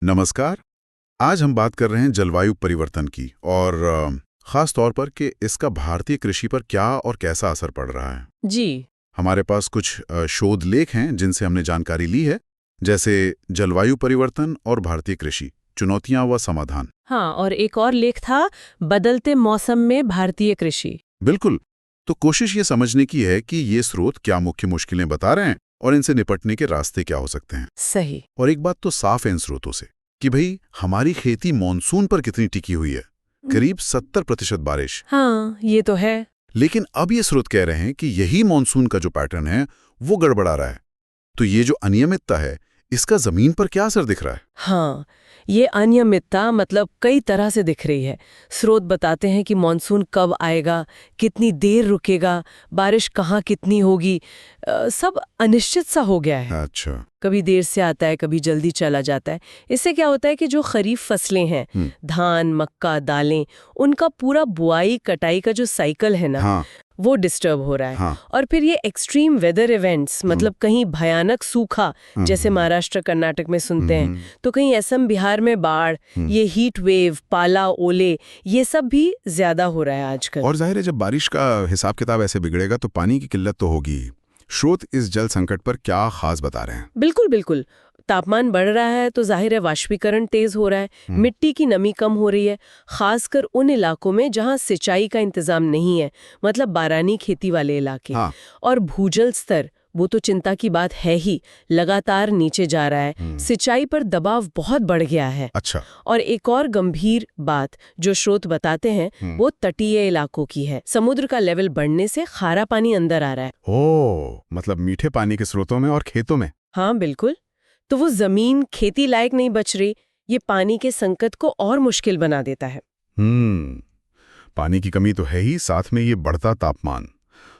नमस्कार। आज हम बात कर रहे हैं जलवायु परिवर्तन की और ख़ास तौर पर कि इसका भारतीय कृषि पर क्या और कैसा असर पड़ रहा है। जी। हमारे पास कुछ शोध लेख हैं जिनसे हमने जानकारी ली है, जैसे जलवायु परिवर्तन और भारतीय कृषि, चुनौतियां व समाधान। हाँ, और एक और लेख था बदलते मौसम में भारतीय कृषि। बिल्कुल। तो कोशिश ये समझने की है कि ये स्रोत क्या मुख्य मुश्किलें बता रहे हैं और इनसे निपटने के रास्ते क्या हो सकते हैं। सही। और एक बात तो साफ है इन स्रोतों से कि भाई हमारी खेती मानसून पर कितनी टिकी हुई है, करीब 70% बारिश। हाँ, ये तो है। लेकिन अब ये स्रोत कह रहे हैं कि यही मानसून का जो पैटर्न है वो गड़बड़ा रहा है। तो ये जो अनियमितता है, इसका जमीन पर क्या असर दिख रहा है? हाँ, ये अनियमितता मतलब कई तरह से दिख रही है। स्रोत बताते हैं कि मॉनसून कब आएगा, कितनी देर रुकेगा, बारिश कहाँ कितनी होगी, सब अनिश्चित सा हो गया है। अच्छा। कभी देर से आता है, कभी जल्दी चला जाता है। इससे क्या होता है कि जो खरीफ फसलें हैं, धान, मक्का, दालें, उनका पूरा बुआई कटाई का जो साइकिल है ना, हाँ। वो डिस्टर्ब हो रहा है। हाँ। और फिर ये एक्सट्रीम वेदर इवेंट्स, मतलब कहीं भयानक सूखा, जैसे महाराष्ट्र कर्नाटक में सुनते हैं, तो कहीं असम बिहार में बाढ़, ये हीट वेव, पाला, ओले, ये सब भी ज्यादा हो रहा है आजकल। और जाहिर है जब बारिश का हिसाब किताब ऐसे बिगड़ेगा तो पानी की किल्लत तो होगी। स्रोत इस जल संकट पर क्या खास बता रहे हैं? बिल्कुल बिल्कुल। तापमान बढ़ रहा है तो जाहिर है वाष्पीकरण तेज हो रहा है, मिट्टी की नमी कम हो रही है, खासकर उन इलाकों में जहां सिंचाई का इंतजाम नहीं है, मतलब बारानी खेती वाले इलाके। हाँ। और भूजल स्तर, वो तो चिंता की बात है ही, लगातार नीचे जा रहा है। सिंचाई पर दबाव बहुत बढ़ गया है। अच्छा। और एक और गंभीर बात जो स्रोत बताते हैं वो तटीय इलाकों की है। समुद्र का लेवल बढ़ने से खारा पानी अंदर आ रहा है। ओह, मतलब मीठे पानी के स्रोतों में और खेतों में। हाँ बिल्कुल। तो वो जमीन खेती लायक नहीं बच रही, ये पानी के संकट को और मुश्किल बना देता है। पानी की कमी तो है ही, साथ में ये बढ़ता तापमान।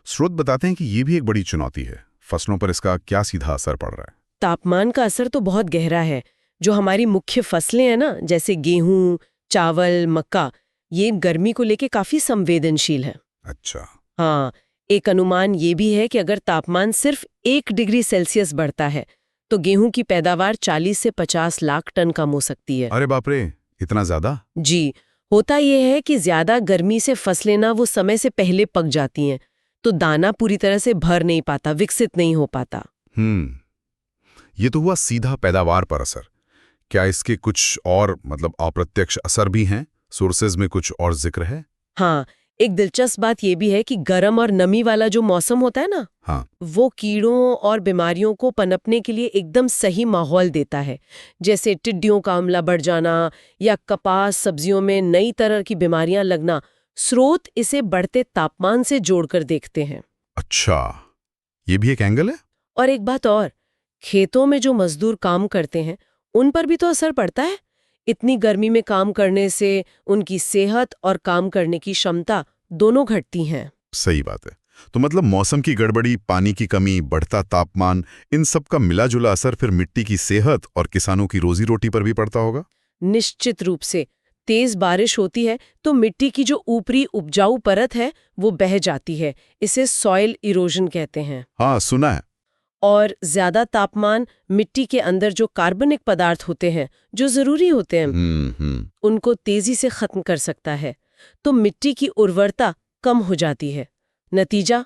स्रोत बताते हैं कि ये भी एक बड़ी चुनौती है। फसलों पर इसका क्या सीधा असर पड़ रहा है? तापमान का असर तो बहुत गहरा है। जो हमारी मुख्य फसलें हैं ना, जैसे गेहूं, चावल, मक्का, ये गर्मी को लेके काफी संवेदनशील है। अच्छा। हाँ, एक अनुमान ये भी है कि अगर तापमान सिर्फ 1 डिग्री सेल्सियस बढ़ता है तो गेहूं की पैदावार 40 से 50 लाख टन कम हो सकती है। अरे बाप रे, इतना ज्यादा? जी, होता यह है कि ज्यादा गर्मी से फसलें ना वो समय से पहले पक जाती हैं, तो दाना पूरी तरह से भर नहीं पाता, विकसित नहीं हो पाता। ये तो हुआ सीधा पैदावार पर असर। क्या इसके कुछ और मतलब अप्रत्यक्ष असर भी हैं? सोर्सेज में कुछ और जिक्र है? हाँ, एक दिलचस्प बात यह भी है कि गर्म और नमी वाला जो मौसम होता है ना, हाँ। वो कीड़ों और बीमारियों को पनपने के लिए एकदम सही माहौल देता है। जैसे टिड्डियों का हमला बढ़ जाना या कपास सब्जियों में नई तरह की बीमारियां लगना। स्रोत इसे बढ़ते तापमान से जोड़कर देखते हैं। अच्छा, ये भी एक एंगल है। और एक बात और, खेतों में जो मजदूर काम करते हैं उन पर भी तो असर पड़ता है। इतनी गर्मी में काम करने से उनकी सेहत और काम करने की क्षमता दोनों घटती हैं। सही बात है। तो मतलब मौसम की गड़बड़ी, पानी की कमी, बढ़ता तापमान, इन सब का मिला जुला असर फिर मिट्टी की सेहत और किसानों की रोजी रोटी पर भी पड़ता होगा। निश्चित रूप से। तेज बारिश होती है तो मिट्टी की जो ऊपरी उपजाऊ परत है वो बह जाती है। इसे सॉइल इरोजन कहते हैं। हाँ, सुना है। और ज्यादा तापमान मिट्टी के अंदर जो कार्बनिक पदार्थ होते हैं, जो जरूरी होते हैं, उनको तेजी से खत्म कर सकता है। तो मिट्टी की उर्वरता कम हो जाती है। नतीजा,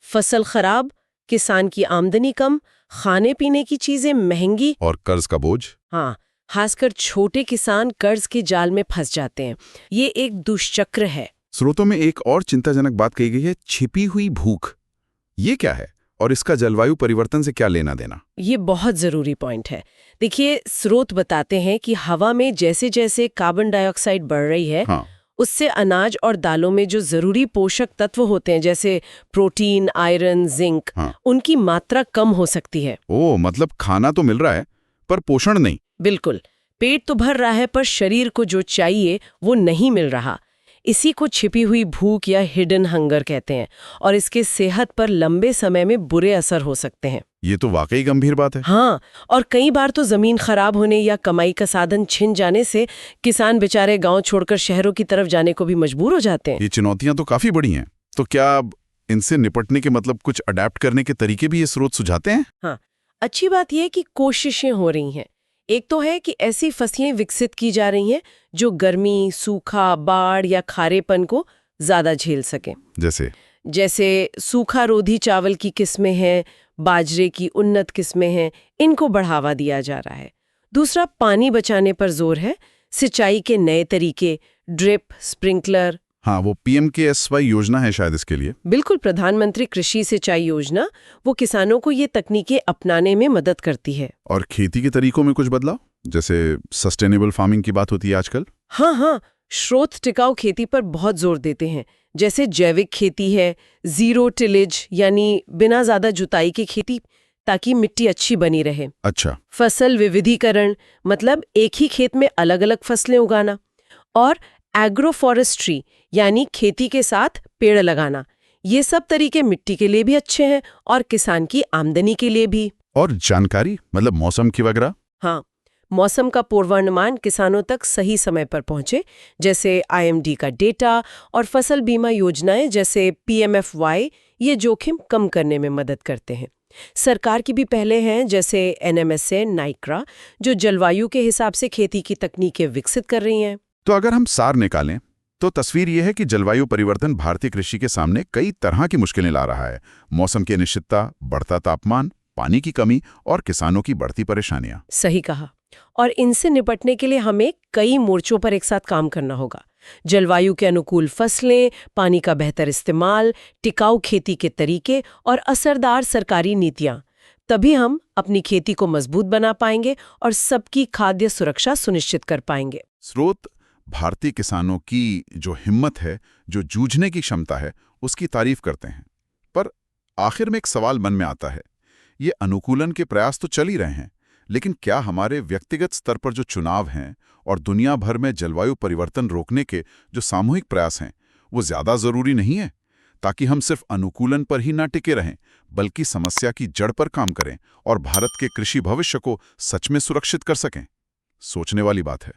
फसल खराब, किसान की आमदनी कम, खाने पीने की चीजें महंगी, और कर्ज का बोझ। हाँ, खासकर छोटे किसान कर्ज के जाल में फंस जाते हैं। ये एक दुष्चक्र है। स्रोतों में एक और चिंताजनक बात कही गई है, छिपी हुई भूख। ये क्या है और इसका जलवायु परिवर्तन से क्या लेना देना? ये बहुत जरूरी पॉइंट है। देखिए, स्रोत बताते हैं कि हवा में जैसे जैसे कार्बन डाइऑक्साइड बढ़ रही है, हाँ। उससे अनाज और दालों में जो जरूरी पोषक तत्व होते हैं, जैसे प्रोटीन, आयरन, जिंक, हाँ। उनकी मात्रा कम हो सकती है। ओ, मतलब खाना तो मिल रहा है पर पोषण नहीं। बिल्कुल, पेट तो भर रहा है पर शरीर को जो चाहिए वो नहीं मिल रहा। इसी को छिपी हुई भूख या हिडन हंगर कहते हैं, और इसके सेहत पर लंबे समय में बुरे असर हो सकते हैं। ये तो वाकई गंभीर बात है। हाँ, और कई बार तो जमीन खराब होने या कमाई का साधन छिन जाने से किसान बेचारे गांव छोड़कर शहरों की तरफ जाने को भी मजबूर हो जाते हैं। ये चुनौतियां तो काफी बड़ी हैं। तो क्या अब इनसे निपटने के मतलब कुछ अडेप्ट करने के तरीके भी ये स्रोत सुझाते हैं? हाँ, अच्छी बात यह है कि कोशिशें हो रही हैं। एक तो है कि ऐसी फसलें विकसित की जा रही हैं जो गर्मी, सूखा, बाढ़ या खारेपन को ज्यादा झेल सकें। जैसे सूखा रोधी चावल की किस्में हैं, बाजरे की उन्नत किस्में हैं, इनको बढ़ावा दिया जा रहा है। दूसरा, पानी बचाने पर जोर है। सिंचाई के नए तरीके, ड्रिप, स्प्रिंकलर। हाँ, वो PMKSY योजना है शायद इसके लिए। बिल्कुल, प्रधानमंत्री कृषि सिंचाई योजना, वो किसानों को ये तकनीकें अपनाने में मदद करती है। और खेती के तरीकों में कुछ बदलाव, जैसे सस्टेनेबल फार्मिंग की बात होती है आजकल। हाँ, स्रोत टिकाऊ खेती पर बहुत जोर देते हैं। जैसे जैविक खेती है, जीरो टिलेज यानी बिना ज्यादा जुताई की खेती, ताकि मिट्टी अच्छी बनी रहे। अच्छा। फसल विविधीकरण, मतलब एक ही खेत में अलग अलग फसलें उगाना। और एग्रो फॉरेस्ट्री यानी खेती के साथ पेड़ लगाना। ये सब तरीके मिट्टी के लिए भी अच्छे हैं और किसान की आमदनी के लिए भी। और जानकारी, मतलब मौसम की वगैरह। हाँ, मौसम का पूर्वानुमान किसानों तक सही समय पर पहुंचे, जैसे IMD का डेटा और फसल बीमा योजनाएं जैसे PMFY, ये जोखिम कम करने में मदद करते हैं। सरकार की भी पहले हैं, जैसे NMSA, नाइक्रा, जो जलवायु के हिसाब से खेती की तकनीकें विकसित कर रही हैं। तो अगर हम सार निकालें तो तस्वीर यह है कि जलवायु परिवर्तन भारतीय कृषि के सामने कई तरह की मुश्किलें ला रहा है। मौसम की अनिश्चितता, बढ़ता तापमान, पानी की कमी और किसानों की बढ़ती परेशानियां। सही कहा। और इनसे निपटने के लिए हमें कई मोर्चों पर एक साथ काम करना होगा। जलवायु के अनुकूल फसलें, पानी का बेहतर इस्तेमाल, टिकाऊ खेती के तरीके और असरदार सरकारी नीतियां। तभी हम अपनी खेती को मजबूत बना पाएंगे और सबकी खाद्य सुरक्षा सुनिश्चित कर पाएंगे। स्रोत भारतीय किसानों की जो हिम्मत है, जो जूझने की क्षमता है, उसकी तारीफ करते हैं। पर आखिर में एक सवाल मन में आता है, ये अनुकूलन के प्रयास तो चल ही रहे हैं, लेकिन क्या हमारे व्यक्तिगत स्तर पर जो चुनाव हैं और दुनिया भर में जलवायु परिवर्तन रोकने के जो सामूहिक प्रयास हैं, वो ज्यादा जरूरी नहीं है, ताकि हम सिर्फ अनुकूलन पर ही ना टिके रहें, बल्कि समस्या की जड़ पर काम करें और भारत के कृषि भविष्य को सच में सुरक्षित कर सकें? सोचने वाली बात है।